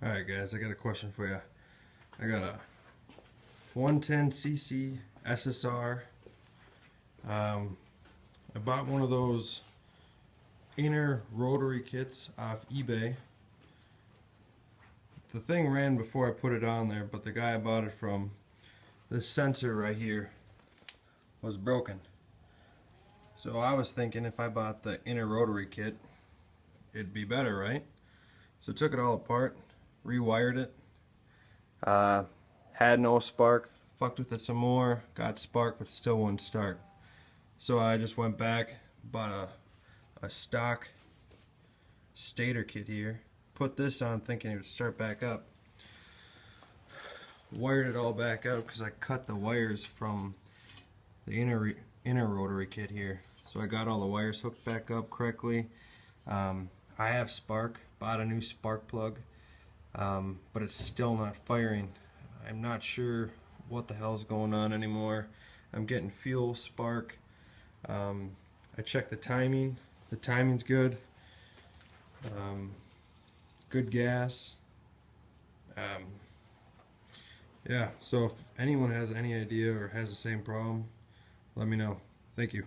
Alright guys, I got a question for you. I got a 110cc SSR. I bought one of those inner rotary kits off eBay. The thing ran before I put it on there, but the guy I bought it from, this sensor right here was broken. So I was thinking if I bought the inner rotary kit, it'd be better, right? So took it all apart, rewired it, had no spark, fucked with it some more, got spark but still wouldn't start. So I just went back, bought a stock Stator kit here, put this on thinking it would start back up, wired it all back out because I cut the wires from the inner rotary kit here. So I got all the wires hooked back up correctly. I have spark, bought a new spark plug, but it's still not firing. I'm not sure what the hell's going on anymore. I'm getting fuel spark. I checked the timing. The timing's good. Good gas. Yeah, so if anyone has any idea or has the same problem, let me know. Thank you.